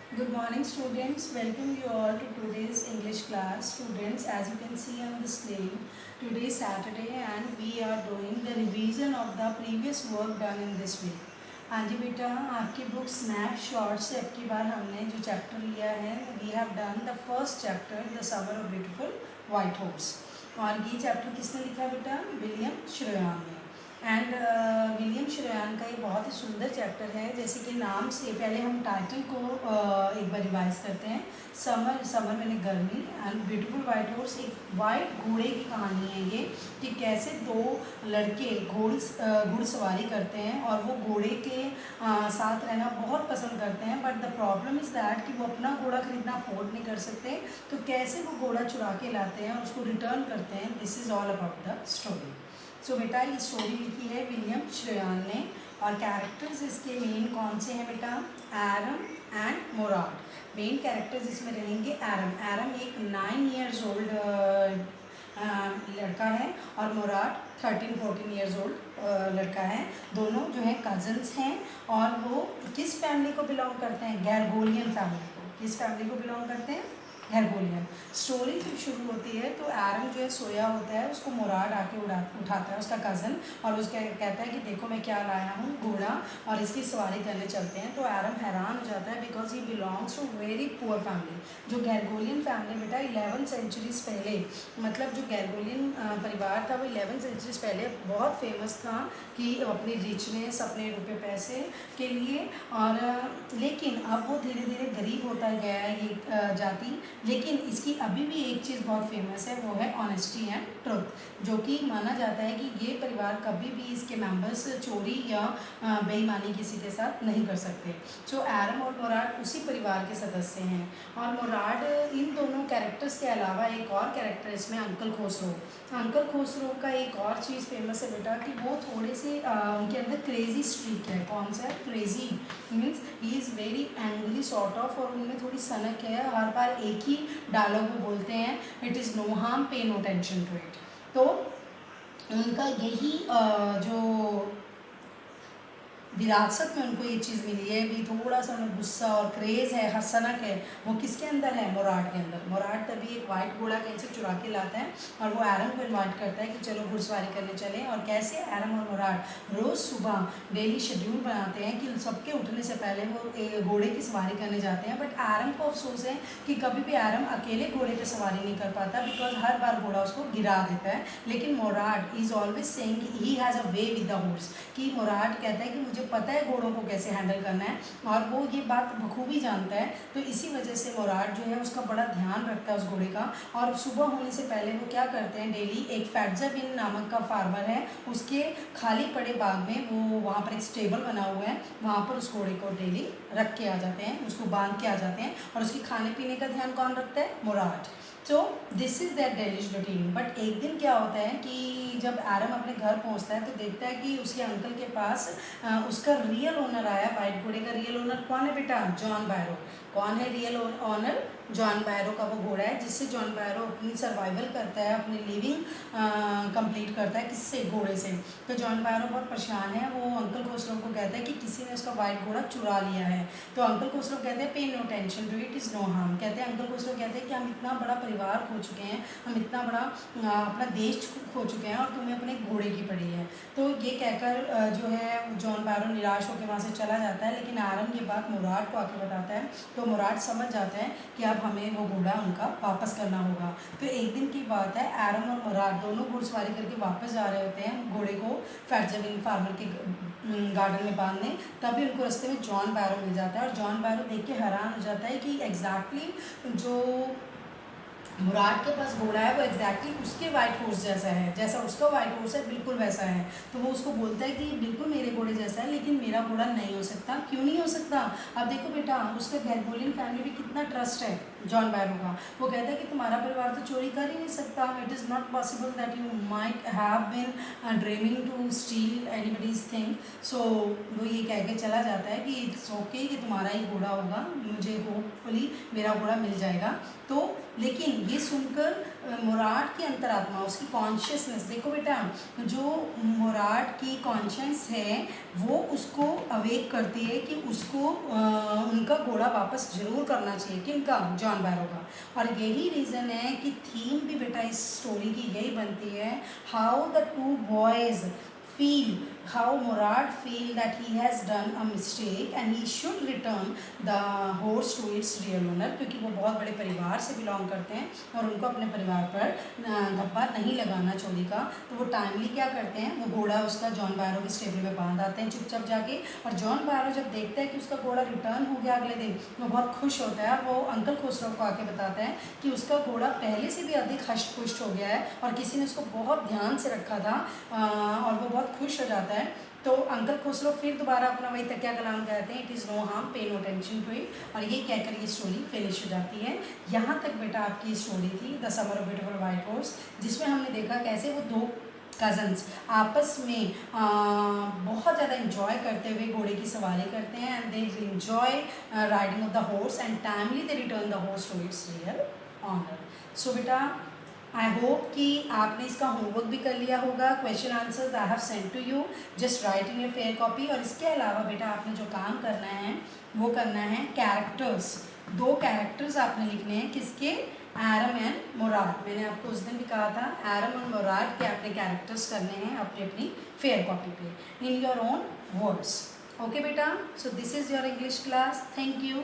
Good morning students, welcome you all to today's English class. Students, as you can see on the screen, today is Saturday and we are doing the revision of the previous work done in this week. हाँ जी बेटा, आपकी book snapshot से अब की बार हमने जो chapter लिया है, we have done the first chapter the summer of beautiful white house. और ये चैप्टर किसने लिखा बेटा? विलियम श्रेयान ने। एंड विलियम श्रेयान का ये बहुत ही सुंदर चैप्टर है। जैसे कि नाम से पहले हम टाइटल को एक बार रिवाइज करते हैं। समर मैंने गर्मी एंड ब्यूटीफुल वाइट हॉर्स, एक वाइट घोड़े की कहानी है ये, कि कैसे दो लड़के घुड़सवारी करते हैं और वो घोड़े के साथ रहना बहुत पसंद करते हैं। But the problem is that कि वो अपना घोड़ा खरीदना अफोर्ड नहीं कर सकते, तो कैसे वो घोड़ा चुरा के लाते हैं और उसको रिटर्न करते हैं। This is all about the story. So बेटा, ये स्टोरी लिखी है विलियम श्रेयान ने। और कैरेक्टर्स इसके मेन कौन से हैं बेटा? एरम एंड मोराद। मेन कैरेक्टर्स इसमें रहेंगे एरम। एरम एक 9 years ओल्ड लड़का है और मोराद 13-14 years ओल्ड लड़का है। दोनों जो है कजन्स हैं और वो किस फैमिली को बिलोंग करते हैं? गैरगोलियन फैमिली को। किस फैमिली को बिलोंग करते हैं? गैरगोलियन। स्टोरी जब शुरू होती है तो एरम जो है सोया होता है, उसको मोराद आके उठाता है, उसका कज़न, और उसका कहता है कि देखो मैं क्या लाया हूँ, घोड़ा, और इसकी सवारी करने चलते हैं। तो एरम हैरान हो जाता है because he belongs to very poor family. जो गैरगोलियन फैमिली बेटा 11 centuries पहले, मतलब जो गैरगोलियन परिवार था वो 11 centuries पहले बहुत फेमस था कि अपनी रिचनेस, अपने रुपये पैसे के लिए। और लेकिन अब वो धीरे धीरे गरीब होता गया है ये जाति। लेकिन इसकी अभी भी एक चीज़ बहुत फेमस है, वो है ऑनेस्टी एंड ट्रुथ, जो कि माना जाता है कि ये परिवार कभी भी इसके मेंबर्स चोरी या बेईमानी किसी के साथ नहीं कर सकते। सो एरम और मोराद उसी परिवार के सदस्य हैं। और मोराद, इन दोनों कैरेक्टर्स के अलावा एक और कैरेक्टर इसमें अंकल खोसरो। अंकल खोसरो का एक और चीज़ फेमस है बेटा कि वो थोड़े से उनके अंदर क्रेजी स्ट्रीक है। कौन सा है? Crazy means he is very angry sort of, और उनमें थोड़ी सनक है। हर बार एक ही डायलॉग वो बोलते हैं, इट इज़ नो हार्म, पे नो टेंशन टू इट। तो उनका यही जो विरासत में उनको ये चीज़ मिली है भी, थोड़ा सा उन्हें गुस्सा और क्रेज़ है, हसनक है। वो किसके अंदर है? मोराद के अंदर। मोराद तभी एक वाइट घोड़ा कहीं से चुरा के लाता है और वो एरम को इन्वाइट करता है कि चलो घुड़सवारी करने चलें। और कैसे एरम और मोराद रोज़ सुबह डेली शेड्यूल बनाते हैं कि सबके उठने से पहले वो घोड़े की सवारी करने जाते हैं। बट एरम को अफसोस है कि कभी भी एरम अकेले घोड़े पर सवारी नहीं कर पाता, बिकॉज हर बार घोड़ा उसको गिरा देता है। लेकिन मोराद इज़ ऑलवेज सेइंग कि he has a way with the horse, कि मोराद कहता है कि मुझे पता है घोड़ों को कैसे हैंडल करना है, और वो ये बात बखूबी जानता है। तो इसी वजह से मोराद जो है उसका बड़ा ध्यान रखता है उस घोड़े का। और सुबह होने से पहले वो क्या करते हैं, डेली एक फैटजाबिन नामक का फार्मर है, उसके खाली पड़े बाग में वो वहाँ पर एक स्टेबल बना हुआ है, वहाँ पर उस घोड़े को डेली रख के आ जाते हैं, उसको बांध के आ जाते हैं। और उसके खाने पीने का ध्यान कौन रखता है? Murad. So this is that daily routine. But एक दिन क्या होता है कि जब एरम अपने घर पहुंचता है तो देखता है कि उसके अंकल के पास उसका रियल ओनर आया। वाइट घोड़े का रियल ओनर कौन है बेटा? जॉन बैरो। कौन है रियल ओनर? जॉन बैरो का वो घोड़ा है जिससे जॉन बैरो अपनी सर्वाइवल करता है, अपनी लिविंग कंप्लीट करता है। किससे? घोड़े से। तो जॉन बैरो बहुत परेशान है। वो अंकल खोसरो को कहता है कि किसी ने उसका वाइट घोड़ा चुरा लिया है। तो अंकल खोसरो कहते हैं pay no tension to it, is no harm. कहते हैं अंकल खोसरो कहते हैं कि हम इतना बड़ा परिवार खो चुके हैं, हम इतना बड़ा अपना देश खो चुके हैं और तुम्हें अपने घोड़े की पड़ी है। तो ये कहकर जो है जॉन बैरो निराश होकर वहाँ से चला जाता है। लेकिन एरम ये बात मोराद को आके बताता है, तो मोराद समझ जाता है कि अब हमें वो घोड़ा उनका वापस करना होगा। तो एक दिन की बात है, एरम और मोराद दोनों घुड़सवारी करके वापस जा रहे होते हैं घोड़े को फैटजाबिन फार्मर के गार्डन में बांधने। तभी उनको रास्ते में जॉन बैरो मिल जाता है और जॉन बैरो देख के हैरान हो जाता है कि एग्जैक्टली जो मुराद के पास घोड़ा है वो एग्जैक्टली उसके वाइट हॉर्स जैसा है, जैसा उसका वाइट हॉर्स है बिल्कुल वैसा है। तो वो उसको बोलता है कि बिल्कुल मेरे घोड़े जैसा है, लेकिन मेरा घोड़ा नहीं हो सकता। क्यों नहीं हो सकता? अब देखो बेटा, उसका गैरगोलियन फैमिली भी कितना ट्रस्ट है जॉन बैरो का। वो कहता है कि तुम्हारा परिवार तो चोरी कर ही नहीं सकता, it is not possible that you might have been dreaming to steal anybody's thing. So वो ये कह के चला जाता है कि इट्स ओके कि तुम्हारा ही घोड़ा होगा, मुझे होपफुली मेरा घोड़ा मिल जाएगा। तो लेकिन ये सुनकर मुराद की अंतरात्मा, उसकी कॉन्शियसनेस, देखो बेटा जो मुराद की कॉन्शियस है वो उसको अवेक करती है कि उसको उनका घोड़ा वापस जरूर करना चाहिए। किनका? जॉन बैरो का। और यही रीज़न है कि थीम भी बेटा इस स्टोरी की यही बनती है, how the two boys feel, how Murad feel that he has done a mistake and he should return the horse to its real owner, क्योंकि वो बहुत बड़े परिवार से बिलोंग करते हैं और उनको अपने परिवार पर धब्बा नहीं लगाना चोरी का। तो वो टाइमली क्या करते हैं, वो घोड़ा उसका जॉन बैरो के स्टेबल में बांध आते हैं चुपचाप जाके। और जॉन बैरो जब देखता है कि उसका घोड़ा रिटर्न हो गया अगले दिन, वो बहुत खुश होता है। वो अंकल खुसरो को आके बताता है कि उसका घोड़ा पहले से भी अधिक हष्ट पुष्ट हो गया है और किसी ने उसको बहुत ध्यान से रखा था और वो बहुत खुश हो जाता है। तो अंकल खुसरो फिर दोबारा अपना वही तकिया कलाम कहते हैं, इट इज़ नो हार्म, पे नो टेंशन टू इट, और ये कहकर ये स्टोरी फिनिश हो जाती है। यहाँ तक बेटा आपकी स्टोरी थी the summer of beautiful white horse, जिसमें हमने देखा कैसे वो दो कज़न्स आपस में बहुत ज़्यादा इंजॉय करते हुए घोड़े की सवारी करते हैं and they enjoy riding of the horse and timely they return the horse to its real owner. So बेटा आई होप कि आपने इसका होमवर्क भी कर लिया होगा। Question answers I have send to you, just write in your fair copy. और इसके अलावा बेटा आपने जो काम करना है वो करना है कैरेक्टर्स, 2 कैरेक्टर्स आपने लिखने हैं। किसके? एरम एंड मुराद। मैंने आपको उस दिन भी कहा था एरम और मुराद के आपने कैरेक्टर्स करने हैं अपनी अपनी फेयर कॉपी पे in your own words. Okay बेटा, so this is your English class. Thank you.